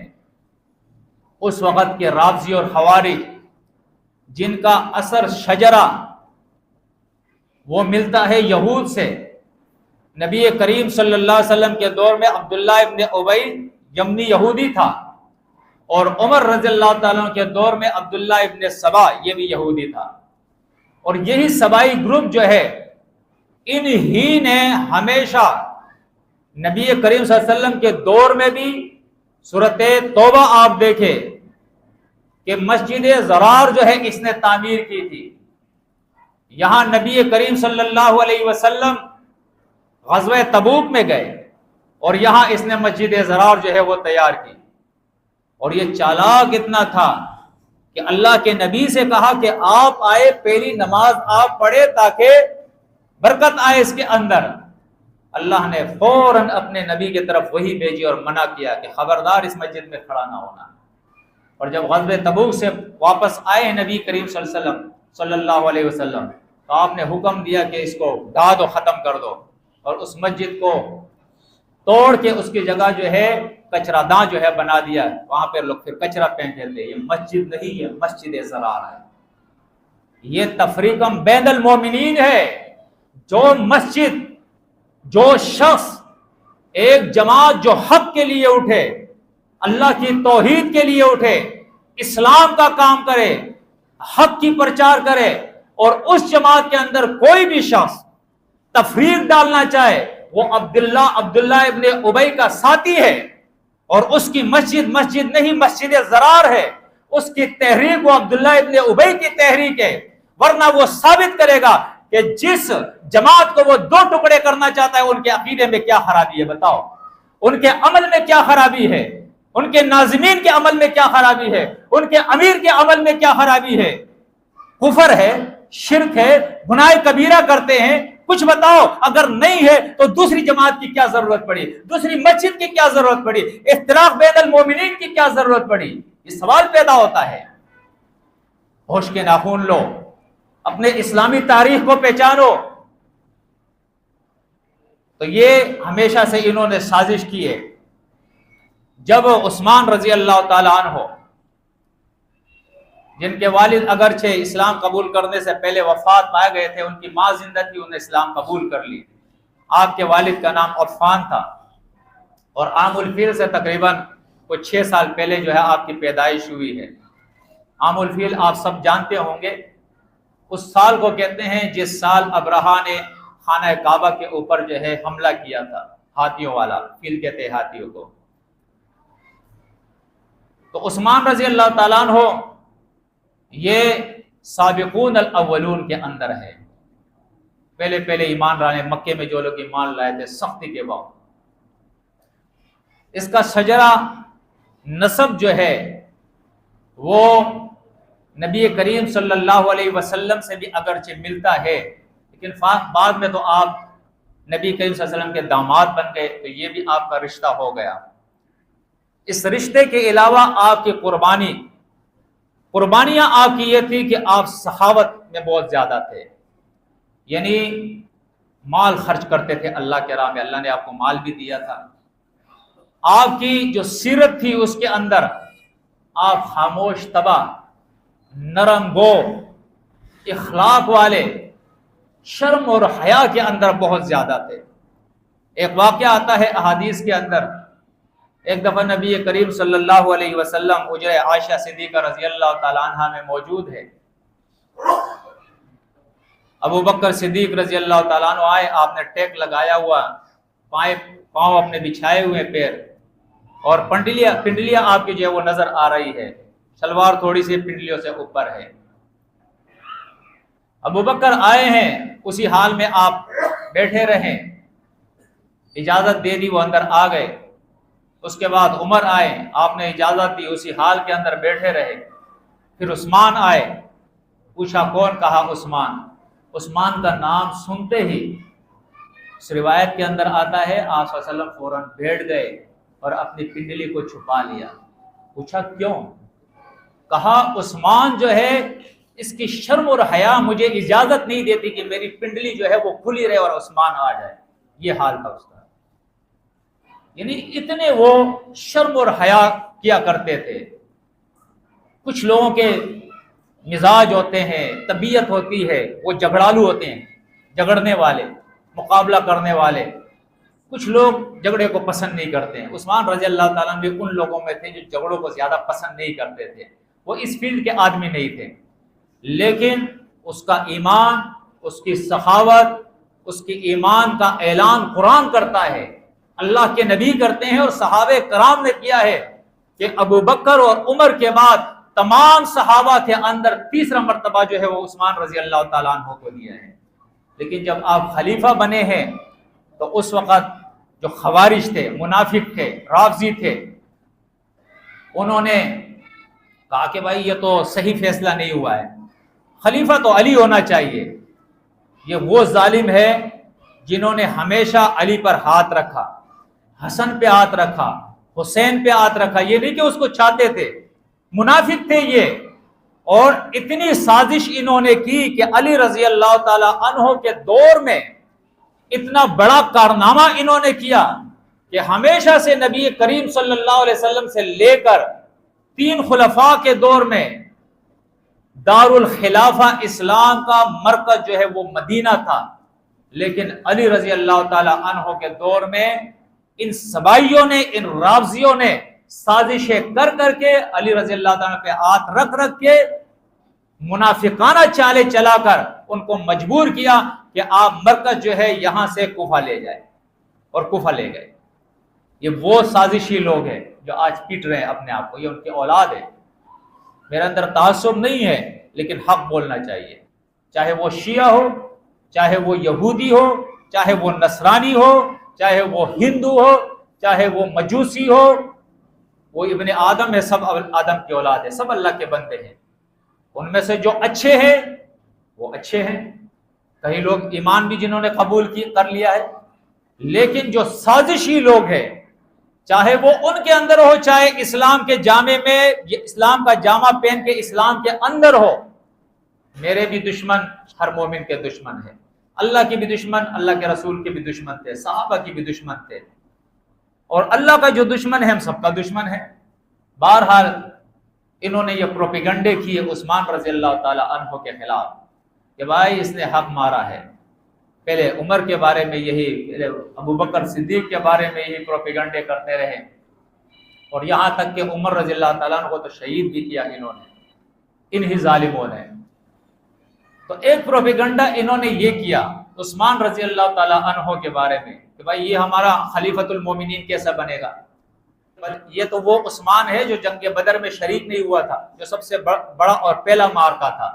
اس وقت کے رافضی اور خوارج جن کا اثر شجرہ وہ ملتا ہے یہود سے۔ نبی کریم صلی اللہ علیہ وسلم کے دور میں عبداللہ ابن ابی یمنی یہودی تھا، اور عمر رضی اللہ تعالیٰ عنہ کے دور میں عبداللہ ابن سبا یہ بھی یہودی تھا، اور یہی سبائی گروپ جو ہے انہی نے ہمیشہ نبی کریم صلی اللہ علیہ وسلم کے دور میں بھی سورۃ توبہ آپ دیکھیں کہ مسجد زرار جو ہے اس نے تعمیر کی تھی۔ یہاں نبی کریم صلی اللہ علیہ وسلم غزوہ تبوک میں گئے اور یہاں اس نے مسجد زرار جو ہے وہ تیار کی، اور یہ چالاک اتنا تھا کہ اللہ کے نبی سے کہا کہ آپ آئے، پہلی نماز آپ پڑھے تاکہ برکت آئے اس کے اندر۔ اللہ نے فوراً اپنے نبی کی طرف وہی بھیجی اور منع کیا کہ خبردار اس مسجد میں کھڑا نہ ہونا۔ اور جب غزوہ تبوک سے واپس آئے نبی کریم صلی اللہ علیہ وسلم تو آپ نے حکم دیا کہ اس کو ڈھا دو، ختم کر دو، اور اس مسجد کو توڑ کے اس کی جگہ جو ہے کچرا داں جو ہے بنا دیا، وہاں پہ لوگ پھر کچرا پھینکتے تھے۔ یہ مسجد نہیں ہے، مسجد زرار ہے۔ یہ تفریقم بین المومنین ہے۔ جو مسجد، جو شخص، ایک جماعت جو حق کے لیے اٹھے، اللہ کی توحید کے لیے اٹھے، اسلام کا کام کرے، حق کی پرچار کرے، اور اس جماعت کے اندر کوئی بھی شخص تفریق ڈالنا چاہے، وہ عبداللہ ابن ابی کا ساتھی ہے، اور اس کی مسجد نہیں، مسجد زرار ہے۔ اس کی تحریک وہ عبداللہ ابن ابی کی تحریک ہے، ورنہ وہ ثابت کرے گا کہ جس جماعت کو وہ 2 ٹکڑے کرنا چاہتا ہے ان کے عقیدے میں کیا خرابی ہے، بتاؤ ان کے عمل میں کیا خرابی ہے، ان کے ناظمین کے عمل میں کیا خرابی ہے، ان کے امیر کے عمل میں کیا خرابی ہے۔ کفر ہے، شرک ہے، گناہ کبیرہ کرتے ہیں، کچھ بتاؤ، اگر نہیں ہے تو دوسری جماعت کی کیا ضرورت پڑی، دوسری مسجد کی کیا ضرورت پڑی، اختلاف بین المومنین کی کیا ضرورت پڑی؟ یہ سوال پیدا ہوتا ہے۔ ہوش کے ناخن لو، اپنے اسلامی تاریخ کو پہچانو۔ تو یہ ہمیشہ سے انہوں نے سازش کی ہے۔ جب عثمان رضی اللہ تعالیٰ عنہ، جن کے والد اگرچہ اسلام قبول کرنے سے پہلے وفات پائے گئے تھے، ان کی ماں زندہ تھی، انہیں اسلام قبول کر لی۔ آپ کے والد کا نام عفان تھا، اور عام الفیل سے تقریباً کچھ 6 سال پہلے جو ہے آپ کی پیدائش ہوئی ہے۔ عام الفیل آپ سب جانتے ہوں گے، اس سال کو کہتے ہیں جس سال ابرہا نے خانہ کعبہ کے اوپر جو ہے حملہ کیا تھا، ہاتھیوں والا، فیل کہتے ہیں ہاتھیوں کو۔ تو عثمان رضی اللہ تعالیٰ عنہ یہ سابقون الاولون کے اندر ہے، پہلے ایمان لانے، مکے میں جو لوگ ایمان لائے تھے سختی کے بعد۔ اس کا شجرہ نسب جو ہے وہ نبی کریم صلی اللہ علیہ وسلم سے بھی اگرچہ ملتا ہے، لیکن بعد میں تو آپ نبی کریم صلی اللہ علیہ وسلم کے داماد بن گئے، تو یہ بھی آپ کا رشتہ ہو گیا۔ اس رشتے کے علاوہ آپ کی قربانیاں آپ کی یہ تھی کہ آپ سخاوت میں بہت زیادہ تھے، یعنی مال خرچ کرتے تھے اللہ کے راہ میں، اللہ نے آپ کو مال بھی دیا تھا۔ آپ کی جو سیرت تھی اس کے اندر آپ خاموش طبع، نرم گو، اخلاق والے، شرم اور حیا کے اندر بہت زیادہ تھے۔ ایک واقعہ آتا ہے احادیث کے اندر، ایک دفعہ نبی کریم صلی اللہ علیہ وسلم حجرہ عائشہ صدیقہ رضی اللہ تعالیٰ عنہ میں موجود ہے۔ ابو بکر صدیق رضی اللہ تعالیٰ عنہ آئے، آپ نے ٹیک لگایا ہوا، پاؤں اپنے بچھائے ہوئے پیر، اور پنڈلیاں آپ کی جو ہے وہ نظر آ رہی ہے، شلوار تھوڑی سی پنڈلیوں سے اوپر ہے۔ ابو بکر آئے ہیں، اسی حال میں آپ بیٹھے رہیں، اجازت دے دی، وہ اندر آ گئے۔ اس کے بعد عمر آئے، آپ نے اجازت دی، اسی حال کے اندر بیٹھے رہے۔ پھر عثمان آئے، پوچھا کون؟ کہا عثمان۔ عثمان کا نام سنتے ہی اس روایت کے اندر آتا ہے آپ صلی اللہ علیہ وسلم فوراً بیٹھ گئے اور اپنی پنڈلی کو چھپا لیا۔ پوچھا کیوں؟ کہا عثمان جو ہے اس کی شرم اور حیا مجھے اجازت نہیں دیتی کہ میری پنڈلی جو ہے وہ کھلی رہے اور عثمان آ جائے۔ یہ حال تھا اس کا، یعنی اتنے وہ شرم اور حیا کیا کرتے تھے۔ کچھ لوگوں کے مزاج ہوتے ہیں، طبیعت ہوتی ہے، وہ جھگڑالو ہوتے ہیں، جھگڑنے والے، مقابلہ کرنے والے۔ کچھ لوگ جھگڑے کو پسند نہیں کرتے ہیں۔ عثمان رضی اللہ تعالیٰ بھی ان لوگوں میں تھے جو جھگڑوں کو زیادہ پسند نہیں کرتے تھے، وہ اس فیلڈ کے آدمی نہیں تھے، لیکن اس کا ایمان، اس کی سخاوت، اس کی ایمان کا اعلان قرآن کرتا ہے، اللہ کے نبی کرتے ہیں، اور صحابہ کرام نے کیا ہے کہ ابو بکر اور عمر کے بعد تمام صحابہ کے اندر تیسرا مرتبہ جو ہے وہ عثمان رضی اللہ تعالیٰ عنہ کو دیا ہے۔ لیکن جب آپ خلیفہ بنے ہیں تو اس وقت جو خوارج تھے، منافق تھے، رافضی تھے، انہوں نے کہا کہ بھائی یہ تو صحیح فیصلہ نہیں ہوا ہے، خلیفہ تو علی ہونا چاہیے۔ یہ وہ ظالم ہے جنہوں نے ہمیشہ علی پر ہاتھ رکھا، حسن پہ ہاتھ رکھا، حسین پہ ہاتھ رکھا، یہ نہیں کہ اس کو چاہتے تھے، منافق تھے یہ۔ اور اتنی سازش انہوں نے کی کہ علی رضی اللہ تعالی عنہ کے دور میں اتنا بڑا کارنامہ انہوں نے کیا کہ ہمیشہ سے نبی کریم صلی اللہ علیہ وسلم سے لے کر 3 خلفاء کے دور میں دار الخلافہ اسلام کا مرکز جو ہے وہ مدینہ تھا، لیکن علی رضی اللہ تعالی عنہ کے دور میں ان سبائیوں نے، ان رافضیوں نے سازشیں کر کر کے علی رضی اللہ تعالیٰ پہ ہاتھ رکھ کے منافقانہ چالیں چلا کر ان کو مجبور کیا کہ آپ مرکز جو ہے یہاں سے کوفہ لے جائے، اور کوفہ لے گئے۔ یہ وہ سازشی لوگ ہیں جو آج پیٹ رہے ہیں اپنے آپ کو، یہ ان کی اولاد ہے۔ میرے اندر تعصب نہیں ہے، لیکن حق بولنا چاہیے، چاہے وہ شیعہ ہو، چاہے وہ یہودی ہو، چاہے وہ نصرانی ہو، چاہے وہ ہندو ہو، چاہے وہ مجوسی ہو، وہ ابن آدم ہے، سب آدم کی اولاد ہے، سب اللہ کے بندے ہیں۔ ان میں سے جو اچھے ہیں وہ اچھے ہیں، کئی لوگ ایمان بھی جنہوں نے قبول کر لیا ہے، لیکن جو سازشی لوگ ہیں، چاہے وہ ان کے اندر ہو چاہے اسلام کے جامع میں اسلام کا جامع پہن کے اسلام کے اندر ہو، میرے بھی دشمن ہر مومن کے دشمن ہے، اللہ کے بھی دشمن اللہ کے رسول کے بھی دشمن تھے، صحابہ کی بھی دشمن تھے، اور اللہ کا جو دشمن ہے ہم سب کا دشمن ہے۔ بہرحال انہوں نے یہ پروپیگنڈے کیے عثمان رضی اللہ تعالی عنہ کے خلاف کہ بھائی اس نے حق مارا ہے، پہلے عمر کے بارے میں یہی، پہلے ابو بکر صدیق کے بارے میں یہی پروپیگنڈے کرتے رہے، اور یہاں تک کہ عمر رضی اللہ تعالیٰ عنہ کو تو شہید بھی کیا انہوں نے، انہی ظالموں نے۔ تو ایک پروپیگنڈا انہوں نے یہ کیا عثمان رضی اللہ تعالیٰ عنہ کے بارے میں کہ بھائی یہ ہمارا خلیفۃ المومنین کیسا بنے گا، یہ تو وہ عثمان ہے جو جنگ بدر میں شریک نہیں ہوا تھا، جو سب سے بڑا اور پہلا معرکہ تھا،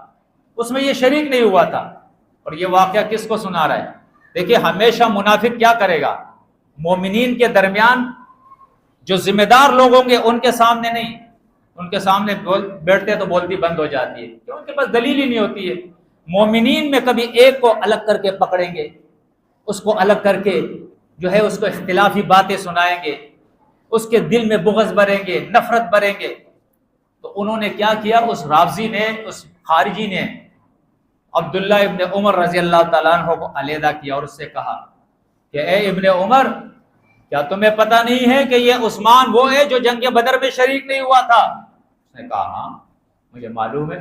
اس میں یہ شریک نہیں ہوا تھا۔ اور یہ واقعہ کس کو سنا رہا ہے؟ دیکھیں ہمیشہ منافق کیا کرے گا، مومنین کے درمیان جو ذمہ دار لوگ ہوں گے ان کے سامنے نہیں، ان کے سامنے بیٹھتے تو بولتی بند ہو جاتی ہے، کیوں ان کے پاس دلیل ہی نہیں ہوتی ہے۔ مومنین میں کبھی ایک کو الگ کر کے پکڑیں گے، اس کو الگ کر کے جو ہے اس کو اختلافی باتیں سنائیں گے، اس کے دل میں بغض بھریں گے، نفرت بھریں گے۔ تو انہوں نے کیا کیا، اس رافضی نے، اس خارجی نے عبداللہ ابن عمر رضی اللہ تعالیٰ عنہ کو علیحدہ کیا اور اس سے کہا کہ اے ابن عمر، کیا تمہیں پتہ نہیں ہے کہ یہ عثمان وہ ہے جو جنگ بدر میں شریک نہیں ہوا تھا؟ اس نے کہا ہاں مجھے معلوم ہے۔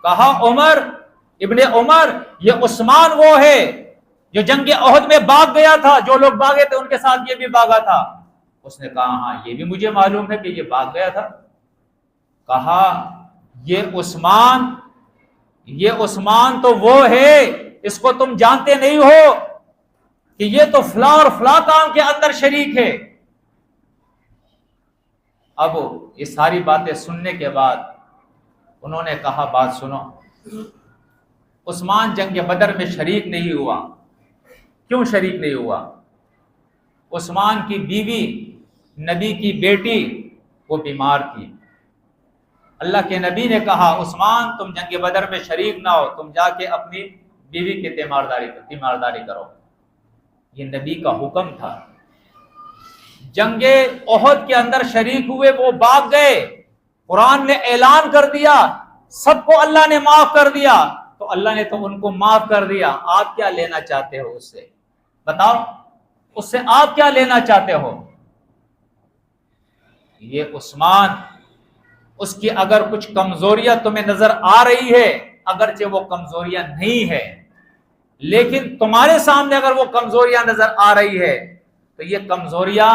کہا عمر، ابن عمر، یہ عثمان وہ ہے جو جنگ احد میں بھاگ گیا تھا، جو لوگ بھاگے تھے ان کے ساتھ یہ بھی بھاگا تھا۔ اس نے کہا ہاں یہ بھی مجھے معلوم ہے کہ یہ بھاگ گیا تھا۔ کہا یہ عثمان تو وہ ہے، اس کو تم جانتے نہیں ہو کہ یہ تو فلاں اور فلاں کام کے اندر شریک ہے۔ اب یہ ساری باتیں سننے کے بعد انہوں نے کہا بات سنو، عثمان جنگ بدر میں شریک نہیں ہوا۔ کیوں شریک نہیں ہوا؟ عثمان کی بیوی، نبی کی بیٹی، وہ بیمار تھی۔ اللہ کے نبی نے کہا عثمان تم جنگ بدر میں شریک نہ ہو، تم جا کے اپنی بیوی کی تیمارداری کرو۔ یہ نبی کا حکم تھا۔ جنگ احد کے اندر شریک ہوئے، وہ بھاگ گئے، قرآن نے اعلان کر دیا سب کو اللہ نے معاف کر دیا، تو اللہ نے تو ان کو معاف کر دیا، آپ کیا لینا چاہتے ہو اس سے؟ بتاؤ اس سے آپ کیا لینا چاہتے ہو؟ یہ عثمان، اس کی اگر کچھ کمزوریاں تمہیں نظر آ رہی ہے، اگرچہ وہ کمزوریاں نہیں ہے، لیکن تمہارے سامنے اگر وہ کمزوریاں نظر آ رہی ہے تو یہ کمزوریاں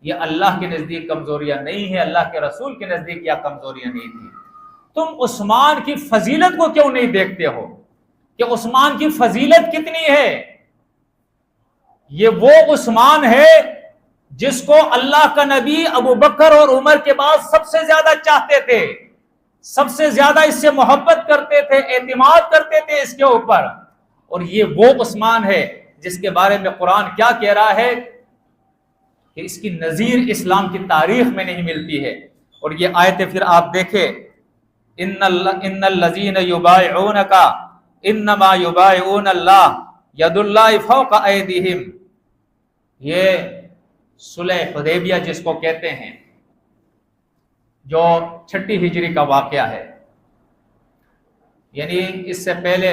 یہ اللہ کے نزدیک کمزوریاں نہیں ہیں، اللہ کے رسول کے نزدیک یہ کمزوریاں نہیں تھی۔ تم عثمان کی فضیلت کو کیوں نہیں دیکھتے ہو کہ عثمان کی فضیلت کتنی ہے؟ یہ وہ عثمان ہے جس کو اللہ کا نبی ابو بکر اور عمر کے بعد سب سے زیادہ چاہتے تھے، سب سے زیادہ اس سے محبت کرتے تھے، اعتماد کرتے تھے اس کے اوپر۔ اور یہ وہ عثمان ہے جس کے بارے میں قرآن کیا کہہ رہا ہے کہ اس کی نظیر اسلام کی تاریخ میں نہیں ملتی ہے۔ اور یہ آیتیں پھر آپ دیکھیں، ان الذین یبایعونک انما یبایعون اللہ ید اللہ فوق ایدیہم، یہ صلح حدیبیہ جس کو کہتے ہیں، جو 6 ہجری کا واقعہ ہے، یعنی اس سے پہلے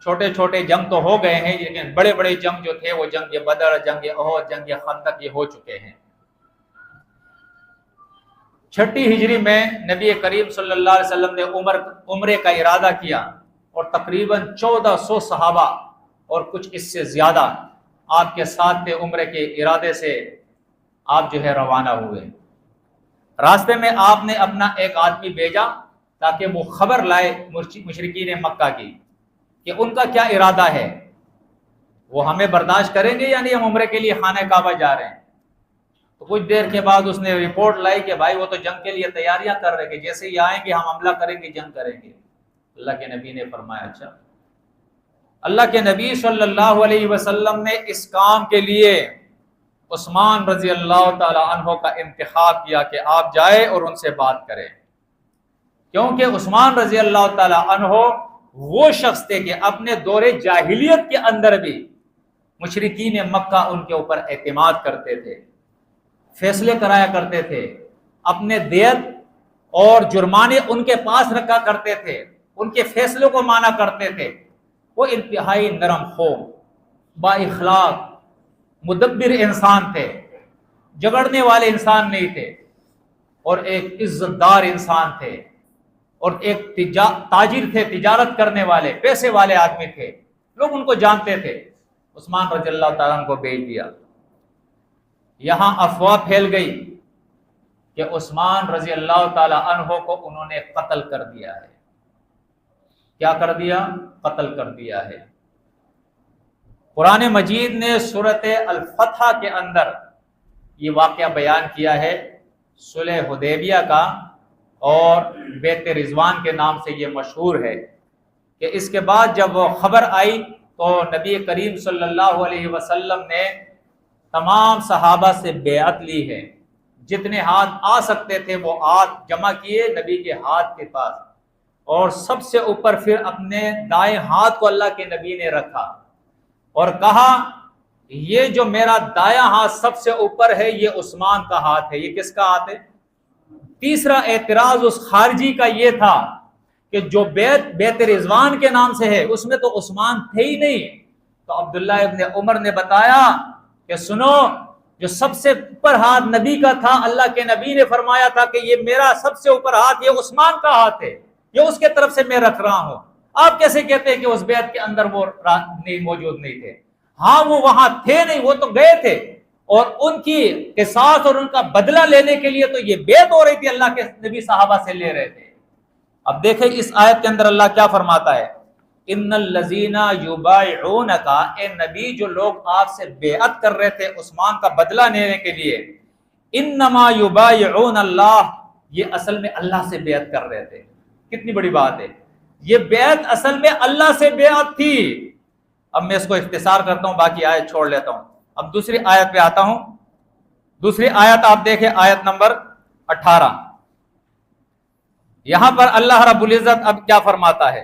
چھوٹے چھوٹے جنگ تو ہو گئے ہیں، لیکن بڑے بڑے جنگ جو تھے وہ جنگ بدر، جنگ احد، جنگ خندق یہ ہو چکے ہیں۔ 6 ہجری میں نبی کریم صلی اللہ علیہ وسلم نے عمرے کا ارادہ کیا، اور تقریباً 1400 صحابہ اور کچھ اس سے زیادہ آپ کے ساتھ تھے۔ عمرے کے ارادے سے آپ جو ہے روانہ ہوئے۔ راستے میں آپ نے اپنا ایک آدمی بھیجا تاکہ وہ خبر لائے مشرکین مکہ کی کہ ان کا کیا ارادہ ہے، وہ ہمیں برداشت کریں گے یا نہیں، ہم عمرے کے لیے خانہ کعبہ جا رہے ہیں۔ تو کچھ دیر کے بعد اس نے رپورٹ لائی کہ بھائی وہ تو جنگ کے لیے تیاریاں کر رہے ہیں، جیسے ہی آئیں گے ہم حملہ کریں گے، جنگ کریں گے۔ اللہ کے نبی نے فرمایا اچھا۔ اللہ کے نبی صلی اللہ علیہ وسلم نے اس کام کے لیے عثمان رضی اللہ تعالی عنہ کا انتخاب کیا کہ آپ جائیں اور ان سے بات کریں، کیونکہ عثمان رضی اللہ تعالی عنہ وہ شخص تھے کہ اپنے دور جاہلیت کے اندر بھی مشرکین مکہ ان کے اوپر اعتماد کرتے تھے، فیصلے کرایا کرتے تھے، اپنے دیت اور جرمانے ان کے پاس رکھا کرتے تھے، ان کے فیصلوں کو مانا کرتے تھے۔ وہ انتہائی نرم خو، با اخلاق، مدبر انسان تھے، جھگڑنے والے انسان نہیں تھے، اور ایک عزت دار انسان تھے، اور ایک تاجر تھے، تجارت کرنے والے، پیسے والے آدمی تھے، لوگ ان کو جانتے تھے۔ عثمان رضی اللہ تعالیٰ عنہ کو بھیج دیا۔ یہاں افواہ پھیل گئی کہ عثمان رضی اللہ تعالیٰ عنہ کو انہوں نے قتل کر دیا ہے۔ کیا کر دیا؟ قتل کر دیا ہے۔ قرآن مجید نے سورۃ الفتح کے اندر یہ واقعہ بیان کیا ہے، صلح حدیبیہ کا، اور بیت رضوان کے نام سے یہ مشہور ہے کہ اس کے بعد جب وہ خبر آئی تو نبی کریم صلی اللہ علیہ وسلم نے تمام صحابہ سے بیعت لی ہے، جتنے ہاتھ آ سکتے تھے وہ ہاتھ جمع کیے نبی کے ہاتھ کے پاس، اور سب سے اوپر پھر اپنے دائیں ہاتھ کو اللہ کے نبی نے رکھا اور کہا یہ جو میرا دایاں ہاتھ سب سے اوپر ہے یہ عثمان کا ہاتھ ہے۔ یہ کس کا ہاتھ ہے؟ تیسرا اعتراض اس خارجی کا یہ تھا کہ جو بیت رضوان کے نام سے ہے اس میں تو عثمان تھے ہی نہیں۔ تو عبداللہ ابن عمر نے بتایا کہ سنو، جو سب سے اوپر ہاتھ نبی کا تھا، اللہ کے نبی نے فرمایا تھا کہ یہ میرا سب سے اوپر ہاتھ یہ عثمان کا ہاتھ ہے، یہ اس کے طرف سے میں رکھ رہا ہوں۔ آپ کیسے کہتے ہیں کہ اس بیعت کے اندر وہ موجود نہیں تھے؟ ہاں وہ وہاں تھے نہیں، وہ تو گئے تھے، اور ان کی قصاص اور ان کا بدلہ لینے کے لیے تو یہ بیعت ہو رہی تھی، اللہ کے نبی صحابہ سے لے رہے تھے۔ اب دیکھیں اس آیت کے اندر اللہ کیا فرماتا ہے، ان الذین یبایعونک، اے نبی جو لوگ آپ سے بیعت کر رہے تھے عثمان کا بدلہ لینے کے لیے، انما یبایعون اللہ، یہ اصل میں اللہ سے بیعت کر رہے تھے۔ کتنی بڑی بات ہے، یہ بیعت اصل میں اللہ سے بیعت تھی۔ اب میں اس کو اختصار کرتا ہوں، باقی آیت چھوڑ لیتا ہوں۔ اب دوسری آیت پہ آتا ہوں۔ دوسری آیت آپ دیکھیں، آیت نمبر 18۔ یہاں پر اللہ رب العزت اب کیا فرماتا ہے،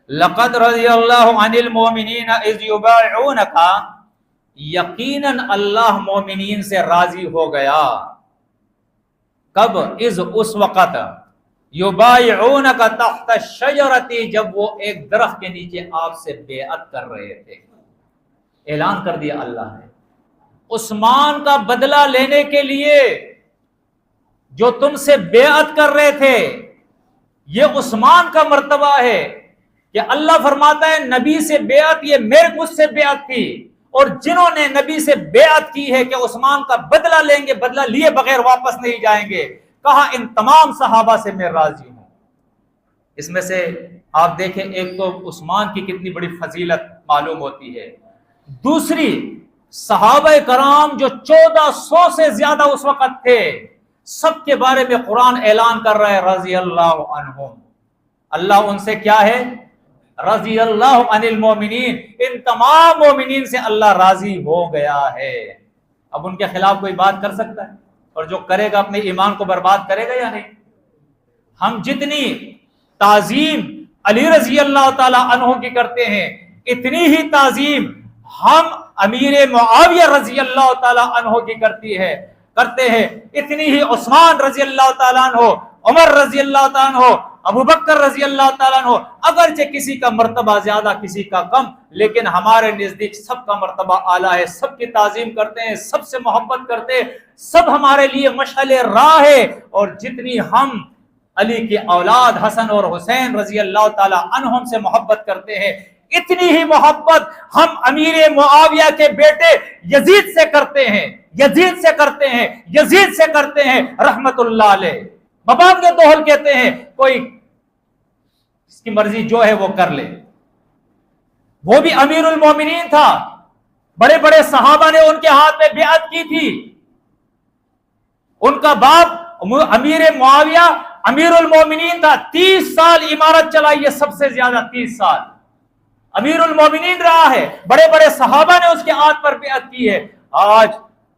لقد رضی اللہ عن المؤمنین اذ یبایعونک، یقیناً اللہ مومنین سے راضی ہو گیا۔ کب؟ اذ اس وقت، یبایعونک تحت الشجرۃ، جب وہ ایک درخت کے نیچے آپ سے بیعت کر رہے تھے۔ اعلان کر دیا اللہ نے، عثمان کا بدلہ لینے کے لیے جو تم سے بیعت کر رہے تھے، یہ عثمان کا مرتبہ ہے کہ اللہ فرماتا ہے نبی سے بیعت، یہ مجھ سے بیعت تھی، اور جنہوں نے نبی سے بیعت کی ہے کہ عثمان کا بدلہ لیں گے، بدلہ لیے بغیر واپس نہیں جائیں گے، کہا ان تمام صحابہ سے میں راضی ہوں۔ اس میں سے آپ دیکھیں، ایک تو عثمان کی کتنی بڑی فضیلت معلوم ہوتی ہے، دوسری صحابہ کرام جو 1400 سے زیادہ اس وقت تھے، سب کے بارے میں قرآن اعلان کر رہا ہے رضی اللہ عنہم، اللہ ان سے کیا ہے؟ رضی اللہ عن المومنین، ان تمام مومنین سے اللہ راضی ہو گیا ہے۔ اب ان کے خلاف کوئی بات کر سکتا ہے؟ اور جو کرے گا اپنے ایمان کو برباد کرے گا یا نہیں؟ ہم جتنی تعظیم علی رضی اللہ تعالی عنہ کی کرتے ہیں، اتنی ہی تعظیم ہم امیر معاویہ رضی اللہ تعالی عنہ کی کرتے ہیں، اتنی ہی عثمان رضی اللہ تعالیٰ عنہ، عمر رضی اللہ تعالیٰ عنہ، ابو بکر رضی اللہ تعالیٰ عنہ، اگرچہ کسی کا مرتبہ زیادہ کسی کا کم، لیکن ہمارے نزدیک سب کا مرتبہ اعلیٰ ہے، سب کی تعظیم کرتے ہیں، سب سے محبت کرتے ہیں، سب ہمارے لیے مشعل راہ ہے۔ اور جتنی ہم علی کی اولاد حسن اور حسین رضی اللہ تعالیٰ عنہم سے محبت کرتے ہیں، اتنی ہی محبت ہم امیر معاویہ کے بیٹے یزید سے کرتے ہیں، یزید سے کرتے ہیں رحمت اللہ علیہ۔ بابام کے دوہل کہتے ہیں کوئی اس کی مرضی جو ہے وہ کر لے، وہ بھی امیر المومنین تھا، بڑے بڑے صحابہ نے ان کے ہاتھ میں بیعت کی تھی، ان کا باپ امیر معاویہ امیر المومنین تھا، 30 سال امارت چلائی ہے، سب سے زیادہ 30 سال امیر المومنین رہا ہے، بڑے بڑے صحابہ نے اس کے ہاتھ پر بیعت کی ہے۔ آج